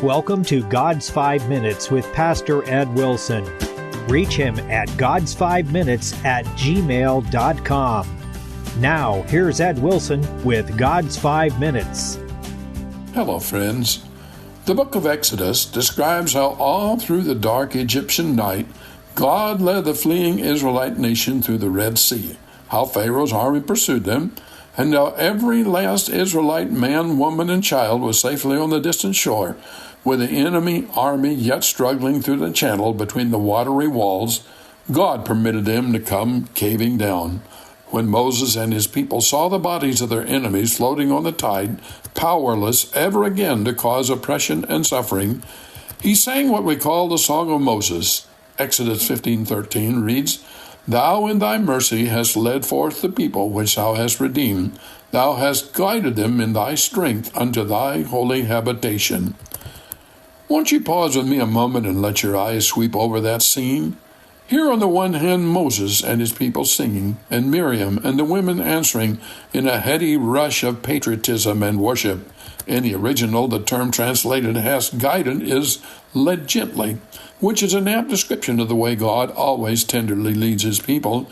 welcome to God's 5 Minutes with Pastor Ed Wilson. Reach him at GodsFiveMinutes@gmail.com. Now, here's Ed Wilson with God's 5 Minutes. Hello, friends. The book of Exodus describes how all through the dark Egyptian night, God led the fleeing Israelite nation through the Red Sea, how Pharaoh's army pursued them, and how every last Israelite man, woman, and child was safely on the distant shore, with the enemy army yet struggling through the channel between the watery walls. God permitted them to come caving down. When Moses and his people saw the bodies of their enemies floating on the tide, powerless ever again to cause oppression and suffering, he sang what we call the Song of Moses. Exodus 15:13 reads, "Thou in thy mercy hast led forth the people which thou hast redeemed. Thou hast guided them in thy strength unto thy holy habitation." Won't you pause with me a moment and let your eyes sweep over that scene? Here on the one hand Moses and his people singing, and Miriam and the women answering in a heady rush of patriotism and worship. In the original, the term translated "hast guided" is "led gently," which is an apt description of the way God always tenderly leads his people.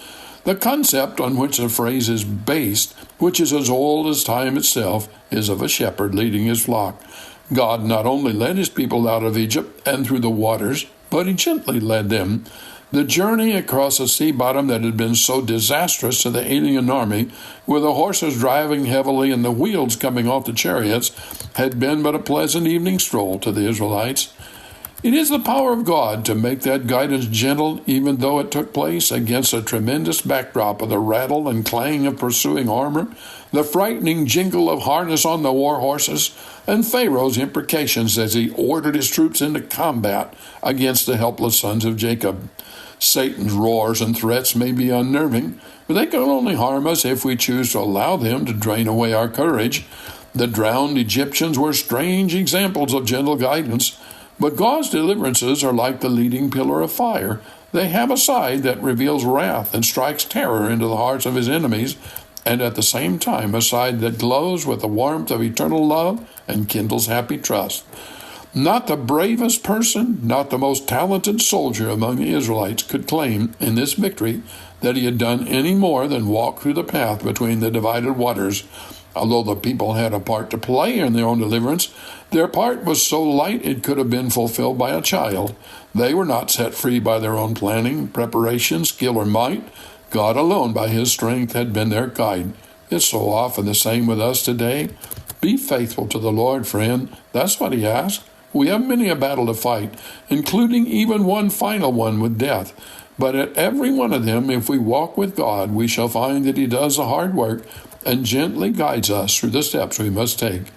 The concept on which the phrase is based, which is as old as time itself, is of a shepherd leading his flock. God not only led his people out of Egypt and through the waters, but he gently led them. The journey across a sea bottom that had been so disastrous to the alien army, with the horses driving heavily and the wheels coming off the chariots, had been but a pleasant evening stroll to the Israelites. It is the power of God to make that guidance gentle, even though it took place against a tremendous backdrop of the rattle and clang of pursuing armor, the frightening jingle of harness on the war horses, and Pharaoh's imprecations as he ordered his troops into combat against the helpless sons of Jacob. Satan's roars and threats may be unnerving, but they can only harm us if we choose to allow them to drain away our courage. The drowned Egyptians were strange examples of gentle guidance, but God's deliverances are like the leading pillar of fire. They have a side that reveals wrath and strikes terror into the hearts of his enemies, and at the same time a side that glows with the warmth of eternal love and kindles happy trust. Not the bravest person, not the most talented soldier among the Israelites could claim in this victory that he had done any more than walk through the path between the divided waters. Although the people had a part to play in their own deliverance, their part was so light it could have been fulfilled by a child. They were not set free by their own planning, preparation, skill, or might. God alone by his strength had been their guide. It's so often the same with us today. Be faithful to the Lord, friend. That's what he asks. We have many a battle to fight, including even one final one with death. But at every one of them, if we walk with God, we shall find that he does the hard work and gently guides us through the steps we must take.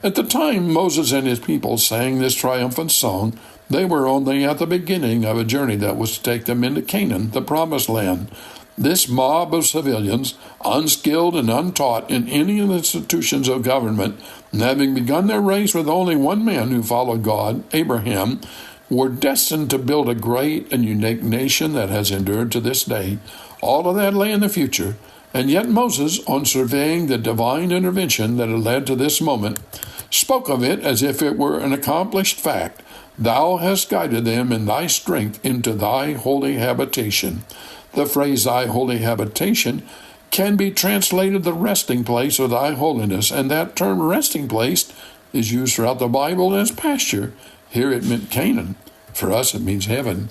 At the time Moses and his people sang this triumphant song, they were only at the beginning of a journey that was to take them into Canaan, the promised land. This mob of civilians, unskilled and untaught in any of the institutions of government, and having begun their race with only one man who followed God, Abraham, were destined to build a great and unique nation that has endured to this day. All of that lay in the future, and yet Moses, on surveying the divine intervention that had led to this moment, spoke of it as if it were an accomplished fact. Thou hast guided them in thy strength into thy holy habitation. The phrase thy holy habitation can be translated the resting place of thy holiness, and that term resting place is used throughout the Bible as pasture. Here it meant Canaan. For us it means heaven.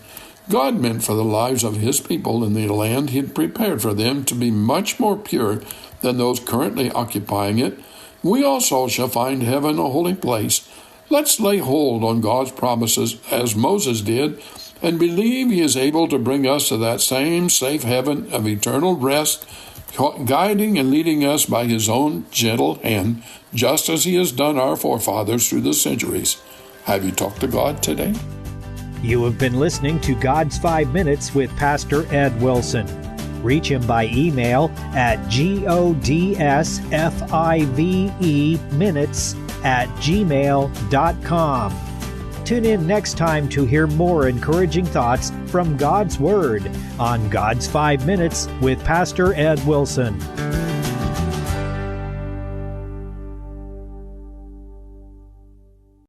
God meant for the lives of his people in the land he had prepared for them to be much more pure than those currently occupying it. We also shall find heaven a holy place. Let's lay hold on God's promises as Moses did, and believe he is able to bring us to that same safe heaven of eternal rest, guiding and leading us by his own gentle hand, just as he has done our forefathers through the centuries. Have you talked to God today? You have been listening to God's 5 Minutes with Pastor Ed Wilson. Reach him by email at GodsFiveMinutes@gmail.com. Tune in next time to hear more encouraging thoughts from God's Word on God's 5 Minutes with Pastor Ed Wilson.